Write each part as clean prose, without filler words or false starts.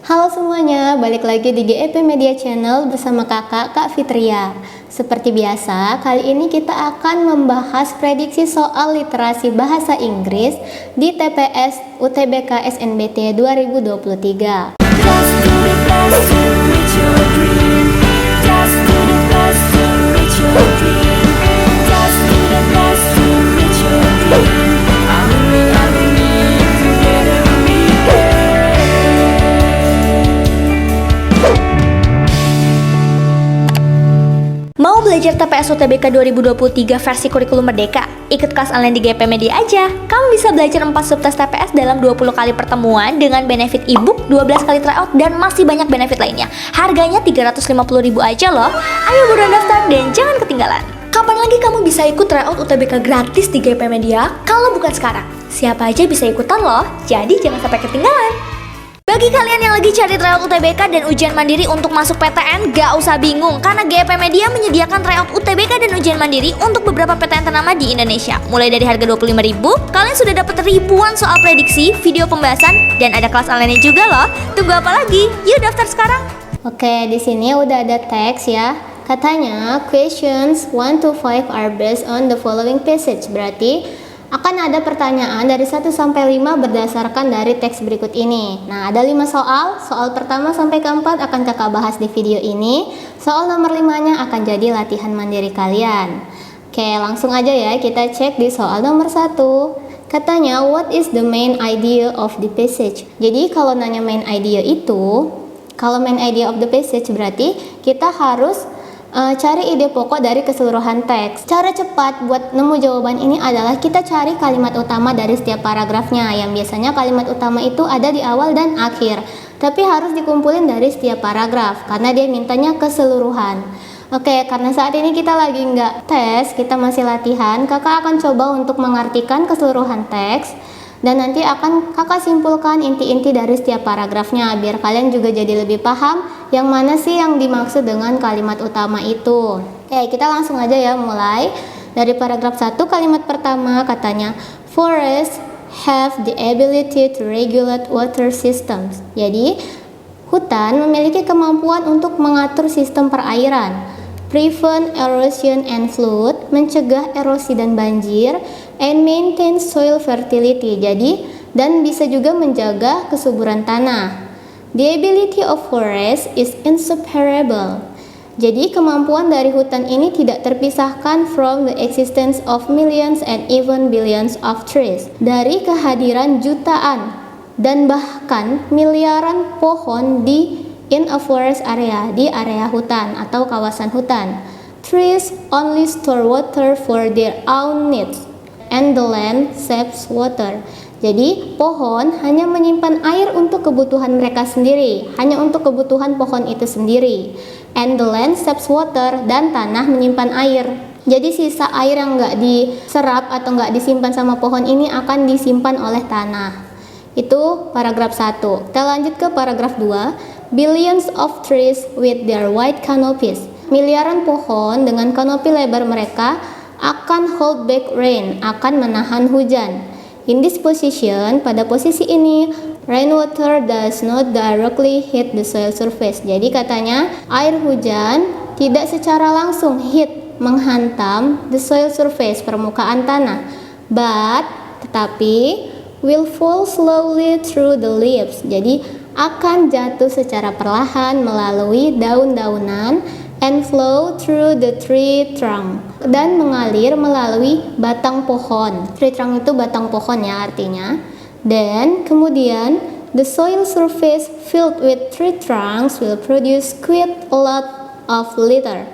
Halo semuanya, balik lagi di GEP Media Channel bersama kakak Kak Fitria. Seperti biasa, kali ini kita akan membahas prediksi soal literasi bahasa Inggris di TPS UTBK SNBT 2023. Mau belajar TPS UTBK 2023 versi kurikulum merdeka? Ikut kelas online di GP Media aja. Kamu bisa belajar 4 subtes TPS dalam 20 kali pertemuan dengan benefit e-book, 12 kali tryout, dan masih banyak benefit lainnya. Harganya 350.000 aja loh. Ayo buruan daftar dan jangan ketinggalan. Kapan lagi kamu bisa ikut tryout UTBK gratis di GP Media kalau bukan sekarang? Siapa aja bisa ikutan loh, jadi jangan sampai ketinggalan. Bagi kalian yang lagi cari tryout UTBK dan ujian mandiri untuk masuk PTN, gak usah bingung karena GP Media menyediakan tryout UTBK dan ujian mandiri untuk beberapa PTN ternama di Indonesia. Mulai dari harga 25.000, kalian sudah dapat ribuan soal prediksi, video pembahasan, dan ada kelas online juga loh. Tunggu apa lagi? Yuk daftar sekarang. Oke, di sini udah ada teks ya. Katanya questions 1 to 5 are based on the following passage. Berarti akan ada pertanyaan dari 1 sampai 5 berdasarkan dari teks berikut ini. Nah, ada 5 soal. Soal pertama sampai keempat akan kakak bahas di video ini. Soal nomor 5-nya akan jadi latihan mandiri kalian. Oke, langsung aja ya kita cek di soal nomor 1. Katanya, what is the main idea of the passage? Jadi kalau nanya main idea itu, kalau main idea of the passage berarti kita harus cari ide pokok dari keseluruhan teks. Cara cepat buat nemu jawaban ini adalah kita cari kalimat utama dari setiap paragrafnya, yang biasanya kalimat utama itu ada di awal dan akhir, tapi harus dikumpulin dari setiap paragraf karena dia mintanya keseluruhan. Oke, karena saat ini kita lagi nggak tes, kita masih latihan, kakak akan coba untuk mengartikan keseluruhan teks dan nanti akan kakak simpulkan inti-inti dari setiap paragrafnya biar kalian juga jadi lebih paham yang mana sih yang dimaksud dengan kalimat utama itu. Oke, kita langsung aja ya mulai dari paragraf 1. Kalimat pertama katanya forests have the ability to regulate water systems. Jadi hutan memiliki kemampuan untuk mengatur sistem perairan, prevent erosion and flood, mencegah erosi dan banjir, and maintain soil fertility. Jadi, dan bisa juga menjaga kesuburan tanah. The ability of forest is inseparable. Jadi, kemampuan dari hutan ini tidak terpisahkan from the existence of millions and even billions of trees. Dari kehadiran jutaan dan bahkan miliaran pohon in a forest area, di area hutan atau kawasan hutan. Trees only store water for their own needs, and the land saves water. Jadi pohon hanya menyimpan air untuk kebutuhan mereka sendiri, hanya untuk kebutuhan pohon itu sendiri. And the land saves water, dan tanah menyimpan air. Jadi sisa air yang nggak diserap atau nggak disimpan sama pohon ini akan disimpan oleh tanah. Itu paragraf 1. Kita lanjut ke paragraf 2. Billions of trees with their white canopies. Miliaran pohon dengan kanopi lebar mereka akan hold back rain, akan menahan hujan. In this position, pada posisi ini, rainwater does not directly hit the soil surface. Jadi katanya, air hujan tidak secara langsung menghantam the soil surface, permukaan tanah. Tetapi will fall slowly through the leaves. Jadi akan jatuh secara perlahan melalui daun-daunan and flow through the tree trunk, dan mengalir melalui batang pohon. Tree trunk itu batang pohon ya artinya. Dan kemudian the soil surface filled with tree trunks will produce quite a lot of litter.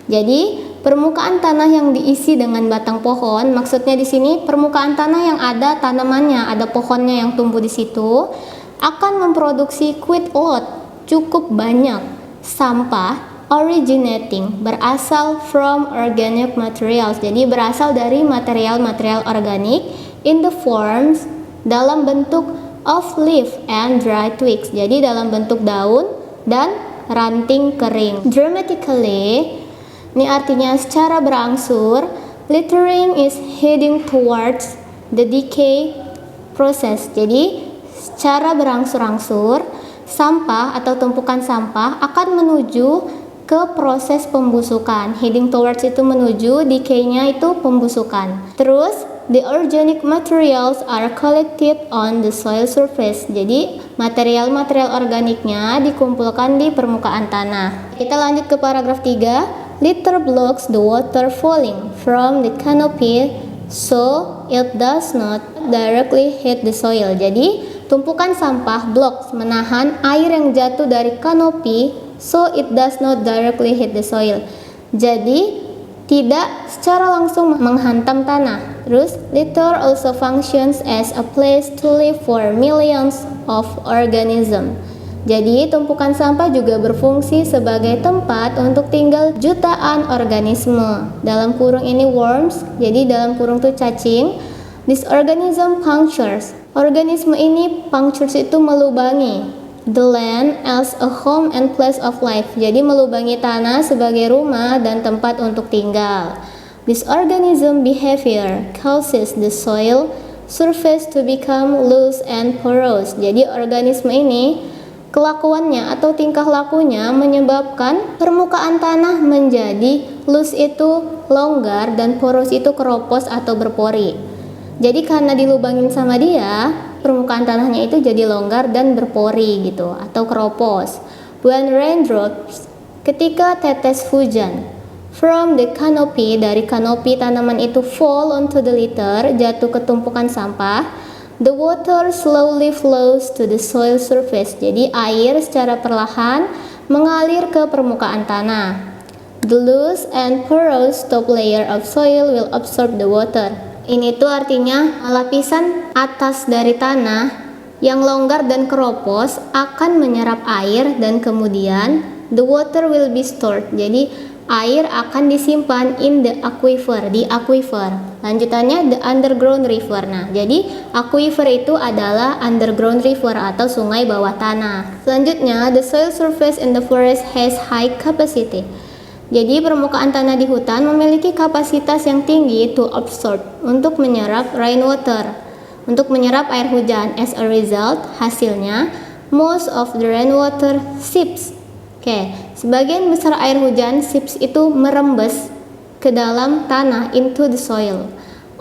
Jadi permukaan tanah yang diisi dengan batang pohon, maksudnya di sini permukaan tanah yang ada tanamannya, ada pohonnya yang tumbuh di situ, akan memproduksi quite a lot, cukup banyak sampah originating, berasal from organic materials. Jadi berasal dari material-material organik in the forms, dalam bentuk of leaf and dry twigs. Jadi dalam bentuk daun dan ranting kering. Dramatically, ini artinya secara berangsur, littering is heading towards the decay process. Jadi secara berangsur-angsur sampah atau tumpukan sampah akan menuju ke proses pembusukan. Heading towards itu menuju, decay-nya itu pembusukan. Terus, the organic materials are collected on the soil surface. Jadi, material-material organiknya dikumpulkan di permukaan tanah. Kita lanjut ke paragraf 3. Litter blocks the water falling from the canopy so it does not directly hit the soil. Jadi, tumpukan sampah blocks menahan air yang jatuh dari kanopi so it does not directly hit the soil. Jadi, tidak secara langsung menghantam tanah. Terus, litter also functions as a place to live for millions of organisms. Jadi, tumpukan sampah juga berfungsi sebagai tempat untuk tinggal jutaan organisme. Dalam kurung ini worms, jadi dalam kurung itu cacing. This organism punctures. Organisme ini punctures itu melubangi the land as a home and place of life. Jadi melubangi tanah sebagai rumah dan tempat untuk tinggal. This organism behavior causes the soil surface to become loose and porous. Jadi organisme ini kelakuannya atau tingkah lakunya menyebabkan permukaan tanah menjadi loose itu longgar dan porous itu keropos atau berpori. Jadi karena dilubangin sama dia, permukaan tanahnya itu jadi longgar dan berpori gitu atau keropos. When raindrops, ketika tetes hujan, from the canopy, dari kanopi tanaman itu fall onto the litter, jatuh ke tumpukan sampah. The water slowly flows to the soil surface. Jadi air secara perlahan mengalir ke permukaan tanah. The loose and porous top layer of soil will absorb the water. Ini tuh artinya lapisan atas dari tanah yang longgar dan keropos akan menyerap air dan kemudian the water will be stored. Jadi air akan disimpan in the aquifer, di aquifer. Lanjutannya the underground river. Nah, jadi aquifer itu adalah underground river atau sungai bawah tanah. Selanjutnya, the soil surface in the forest has high capacity. Jadi permukaan tanah di hutan memiliki kapasitas yang tinggi to absorb, untuk menyerap rainwater, untuk menyerap air hujan. As a result, hasilnya most of the rainwater seeps. Sebagian besar air hujan seeps itu merembes ke dalam tanah into the soil.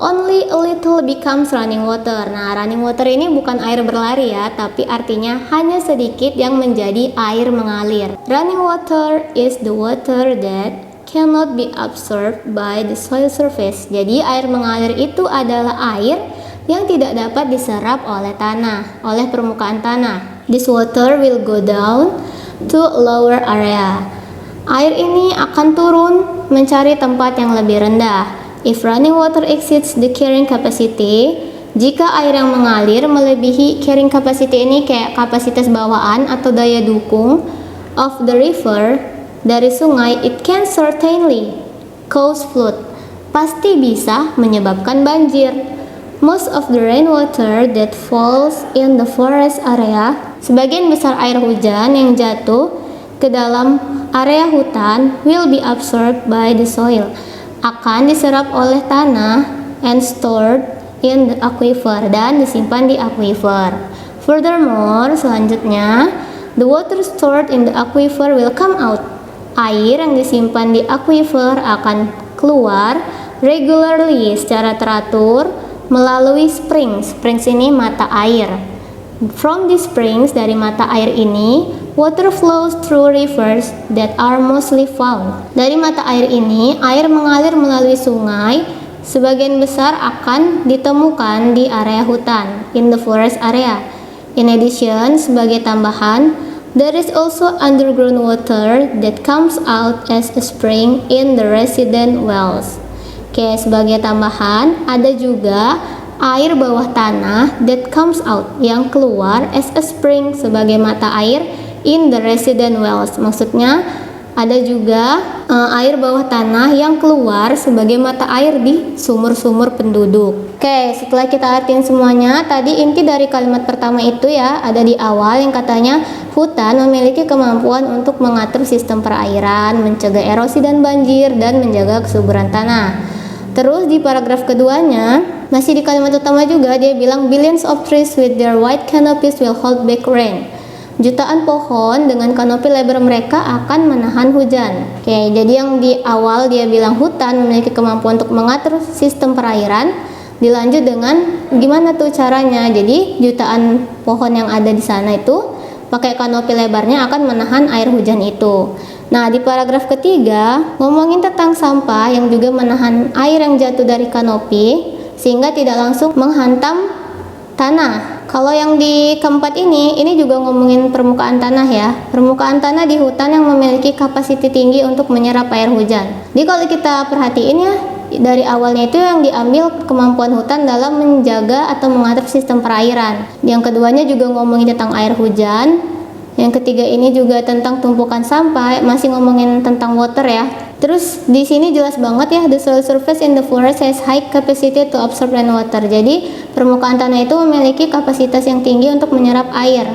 Only a little becomes running water. Nah, running water ini bukan air berlari ya, tapi artinya hanya sedikit yang menjadi air mengalir. Running water is the water that cannot be absorbed by the soil surface. Jadi air mengalir itu adalah air yang tidak dapat diserap oleh tanah, oleh permukaan tanah. This water will go down to lower area. Air ini akan turun mencari tempat yang lebih rendah. If running water exceeds the carrying capacity, jika air yang mengalir melebihi carrying capacity ini kayak kapasitas bawaan atau daya dukung of the river, dari sungai, it can certainly cause flood. Pasti bisa menyebabkan banjir. Most of the rainwater that falls in the forest area, sebagian besar air hujan yang jatuh ke dalam area hutan will be absorbed by the soil, akan diserap oleh tanah and stored in the aquifer, dan disimpan di aquifer. Furthermore, selanjutnya, the water stored in the aquifer will come out. Air yang disimpan di aquifer akan keluar regularly, secara teratur, melalui springs. Springs ini mata air. From the springs, dari mata air ini, water flows through rivers that are mostly found. Dari mata air ini, air mengalir melalui sungai, sebagian besar akan ditemukan di area hutan, in the forest area. In addition, sebagai tambahan, there is also underground water that comes out as a spring in the resident wells. Sebagai tambahan, ada juga air bawah tanah that comes out, yang keluar as a spring, sebagai mata air in the resident wells. Maksudnya ada juga air bawah tanah yang keluar sebagai mata air di sumur-sumur penduduk. Setelah kita artiin semuanya, tadi inti dari kalimat pertama itu ya, ada di awal yang katanya hutan memiliki kemampuan untuk mengatur sistem perairan, mencegah erosi dan banjir, dan menjaga kesuburan tanah. Terus di paragraf keduanya, masih di kalimat utama juga, dia bilang billions of trees with their white canopies will hold back rain. jutaan pohon dengan kanopi lebar mereka akan menahan hujan. Oke, jadi yang di awal dia bilang hutan memiliki kemampuan untuk mengatur sistem perairan, dilanjut dengan gimana tuh caranya. Jadi jutaan pohon yang ada di sana itu pakai kanopi lebarnya akan menahan air hujan itu. Nah, di paragraf ketiga ngomongin tentang sampah yang juga menahan air yang jatuh dari kanopi sehingga tidak langsung menghantam tanah. Kalau yang di keempat ini juga ngomongin permukaan tanah ya. Permukaan tanah di hutan yang memiliki kapasiti tinggi untuk menyerap air hujan. Jadi kalau kita perhatiin ya, dari awalnya itu yang diambil kemampuan hutan dalam menjaga atau mengatur sistem perairan. Yang keduanya juga ngomongin tentang air hujan. Yang ketiga ini juga tentang tumpukan sampah, masih ngomongin tentang water ya. Terus di sini jelas banget ya, the soil surface in the forest has high capacity to absorb rainwater. Jadi permukaan tanah itu memiliki kapasitas yang tinggi untuk menyerap air.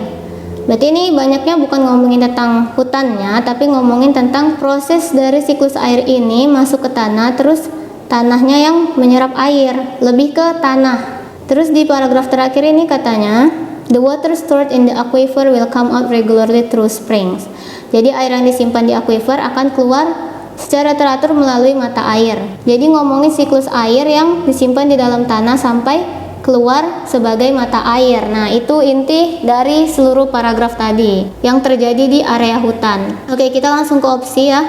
Berarti ini banyaknya bukan ngomongin tentang hutannya, tapi ngomongin tentang proses dari siklus air ini masuk ke tanah, terus tanahnya yang menyerap air, lebih ke tanah. Terus di paragraf terakhir ini katanya, the water stored in the aquifer will come out regularly through springs. Jadi air yang disimpan di aquifer akan keluar secara teratur melalui mata air. Jadi ngomongin siklus air yang disimpan di dalam tanah sampai keluar sebagai mata air. Nah, itu inti dari seluruh paragraf tadi yang terjadi di area hutan. Oke, kita langsung ke opsi ya.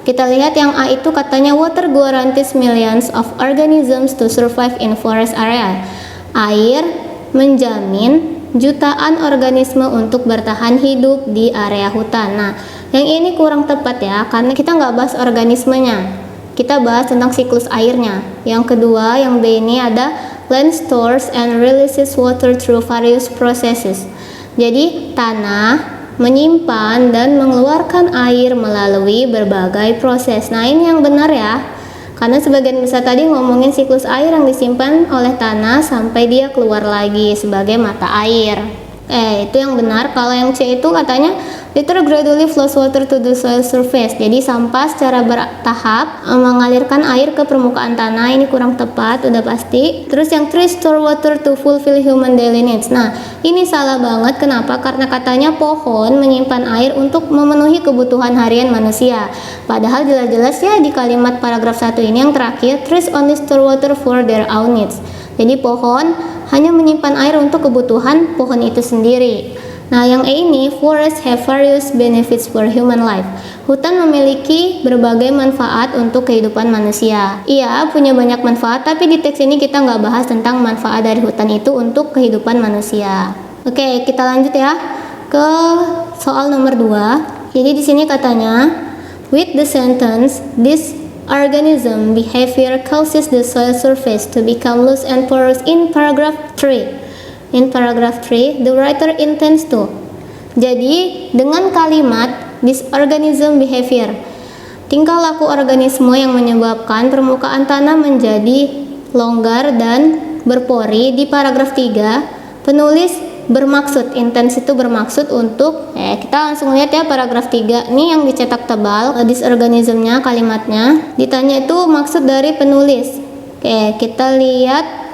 Kita lihat yang A itu katanya water guarantees millions of organisms to survive in forest area. Air menjamin jutaan organisme untuk bertahan hidup di area hutan. Nah, yang ini kurang tepat ya, karena kita nggak bahas organismenya, kita bahas tentang siklus airnya. Yang kedua, yang B ini ada land stores and releases water through various processes. Jadi tanah menyimpan dan mengeluarkan air melalui berbagai proses. Nah, ini yang benar ya, karena sebagian besar tadi ngomongin siklus air yang disimpan oleh tanah sampai dia keluar lagi sebagai mata air. Itu yang benar. Kalau yang C itu katanya water gradually flows water to the soil surface. Jadi sampah secara bertahap mengalirkan air ke permukaan tanah. Ini kurang tepat, udah pasti. Terus yang trees store water to fulfill human daily needs. Nah, ini salah banget. Kenapa? Karena katanya pohon menyimpan air untuk memenuhi kebutuhan harian manusia. Padahal jelas-jelas ya di kalimat paragraf 1 ini yang terakhir, trees only store water for their own needs. Jadi pohon hanya menyimpan air untuk kebutuhan pohon itu sendiri. Nah, yang E ini, forests have various benefits for human life. Hutan memiliki berbagai manfaat untuk kehidupan manusia. Iya, punya banyak manfaat, tapi di teks ini kita nggak bahas tentang manfaat dari hutan itu untuk kehidupan manusia. Oke, kita lanjut ya ke soal nomor 2. Jadi di sini katanya, with the sentence, this organism behavior causes the soil surface to become loose and porous in paragraph 3. In paragraph 3, the writer intends to. Jadi, dengan kalimat this organism behavior, tingkah laku organisme yang menyebabkan permukaan tanah menjadi longgar dan berpori, di paragraf 3, penulis bermaksud, intens itu bermaksud untuk, kita langsung lihat ya paragraf 3 ini yang dicetak tebal, this organismnya kalimatnya, ditanya itu maksud dari penulis. Kita lihat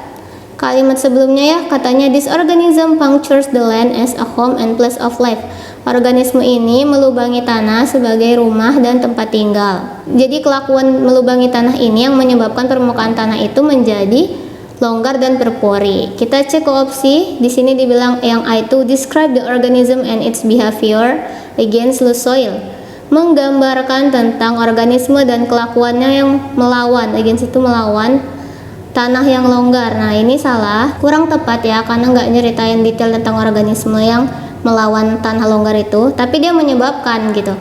kalimat sebelumnya ya, katanya this organism punctures the land as a home and place of life. Organisme ini melubangi tanah sebagai rumah dan tempat tinggal. Jadi kelakuan melubangi tanah ini yang menyebabkan permukaan tanah itu menjadi longgar dan berpori. Kita cek ke opsi. Di sini dibilang yang A itu describe the organism and its behavior against loose soil. Menggambarkan tentang organisme dan kelakuannya yang melawan, against itu melawan tanah yang longgar. Nah, ini salah, kurang tepat ya, karena nggak nyeritain detail tentang organisme yang melawan tanah longgar itu, tapi dia menyebabkan gitu.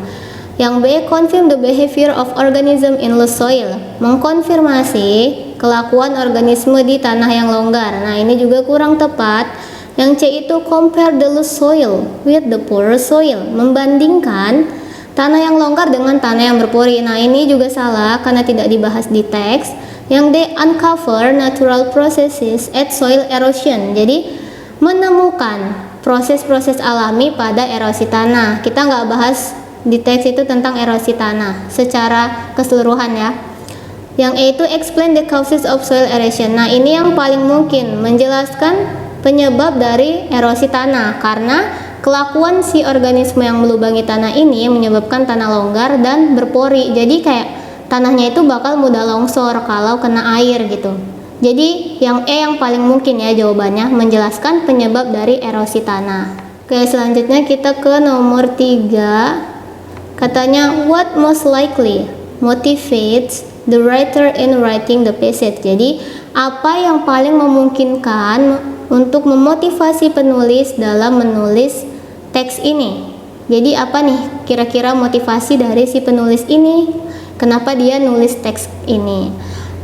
Yang B, confirm the behavior of organism in loose soil. Mengkonfirmasi kelakuan organisme di tanah yang longgar. Nah, ini juga kurang tepat. Yang C itu compare the loose soil with the porous soil. Membandingkan tanah yang longgar dengan tanah yang berpori. Nah, ini juga salah karena tidak dibahas di teks. Yang D, uncover natural processes at soil erosion. Jadi, menemukan proses-proses alami pada erosi tanah. Kita nggak bahas di teks itu tentang erosi tanah secara keseluruhan ya. Yang E itu explain the causes of soil erosion. Nah, ini yang paling mungkin menjelaskan penyebab dari erosi tanah, karena kelakuan si organisme yang melubangi tanah ini menyebabkan tanah longgar dan berpori. Jadi kayak tanahnya itu bakal mudah longsor kalau kena air gitu. Jadi yang E yang paling mungkin ya jawabannya, menjelaskan penyebab dari erosi tanah. Oke, selanjutnya kita ke nomor 3. Katanya, what most likely motivates the writer in writing the passage? Jadi, apa yang paling memungkinkan untuk memotivasi penulis dalam menulis teks ini? Jadi, apa nih kira-kira motivasi dari si penulis ini? Kenapa dia nulis teks ini?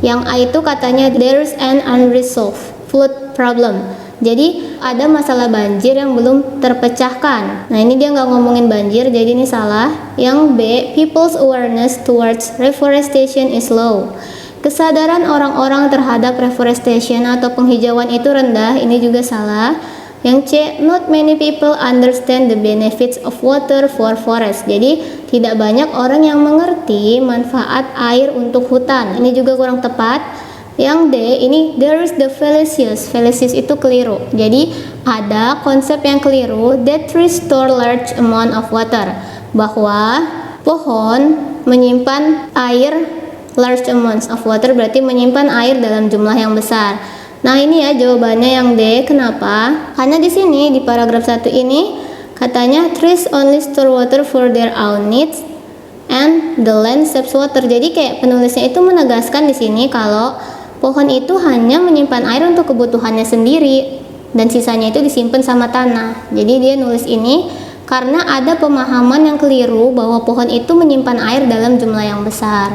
Yang A itu katanya, there's an unresolved flood problem. Jadi ada masalah banjir yang belum terpecahkan. Nah ini dia nggak ngomongin banjir, jadi ini salah. Yang B, people's awareness towards reforestation is low. Kesadaran orang-orang terhadap reforestation atau penghijauan itu rendah, ini juga salah. Yang C, not many people understand the benefits of water for forest. Jadi tidak banyak orang yang mengerti manfaat air untuk hutan. Ini juga kurang tepat. Yang D, ini there is the fallacious. Fallacious itu keliru. Jadi ada konsep yang keliru, that trees store large amount of water. Bahwa pohon menyimpan air, large amounts of water berarti menyimpan air dalam jumlah yang besar. Nah ini ya jawabannya yang D. Kenapa? Karena di sini di paragraf 1 ini katanya trees only store water for their own needs and the land saves water. Jadi kayak penulisnya itu menegaskan di sini kalau pohon itu hanya menyimpan air untuk kebutuhannya sendiri dan sisanya itu disimpan sama tanah. Jadi dia nulis ini karena ada pemahaman yang keliru bahwa pohon itu menyimpan air dalam jumlah yang besar.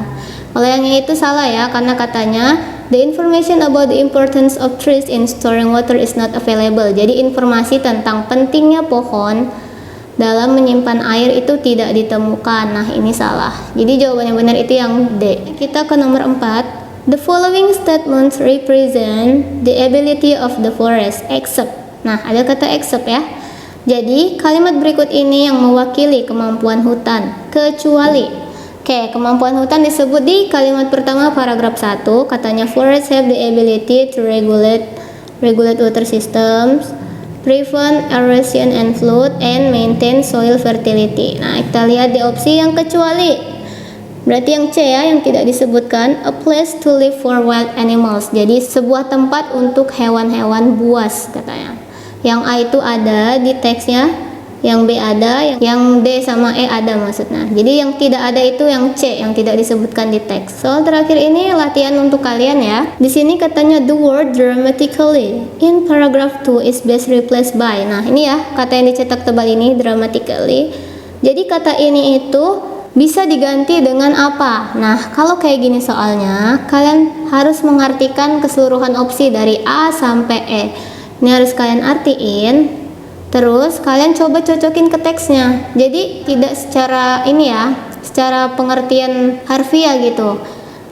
Kalau yang itu salah ya, karena katanya the information about the importance of trees in storing water is not available. Jadi informasi tentang pentingnya pohon dalam menyimpan air itu tidak ditemukan. Nah ini salah. Jadi jawabannya benar itu yang D. Kita ke nomor 4. The following statements represent the ability of the forest except. Nah ada kata except ya. Jadi kalimat berikut ini yang mewakili kemampuan hutan kecuali. Oke, kemampuan hutan disebut di kalimat pertama paragraf 1. Katanya forests have the ability to regulate water systems, prevent erosion and flood, and maintain soil fertility. Nah, kita lihat di opsi yang kecuali. Berarti yang C ya, yang tidak disebutkan, a place to live for wild animals. Jadi sebuah tempat untuk hewan-hewan buas katanya. Yang A itu ada di teksnya. Yang B ada, yang D sama E ada maksudnya. Jadi yang tidak ada itu yang C, yang tidak disebutkan di teks. Soal terakhir ini latihan untuk kalian ya. Di sini katanya the word dramatically in paragraph 2 is best replaced by. Nah, ini ya kata yang dicetak tebal ini dramatically. Jadi kata ini itu bisa diganti dengan apa? Nah, kalau kayak gini soalnya, kalian harus mengartikan keseluruhan opsi dari A sampai E. Ini harus kalian artiin. Terus kalian coba cocokin ke teksnya. Jadi tidak secara ini ya, secara pengertian harfiah gitu.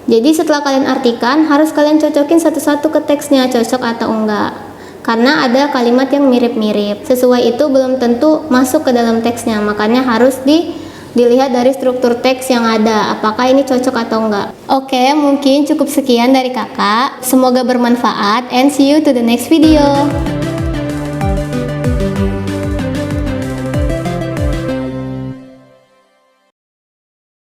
Jadi setelah kalian artikan, harus kalian cocokin satu-satu ke teksnya, cocok atau enggak. Karena ada kalimat yang mirip-mirip. Sesuai itu belum tentu masuk ke dalam teksnya. Makanya harus dilihat dari struktur teks yang ada, apakah ini cocok atau enggak. Oke, mungkin cukup sekian dari kakak. Semoga bermanfaat and see you to the next video.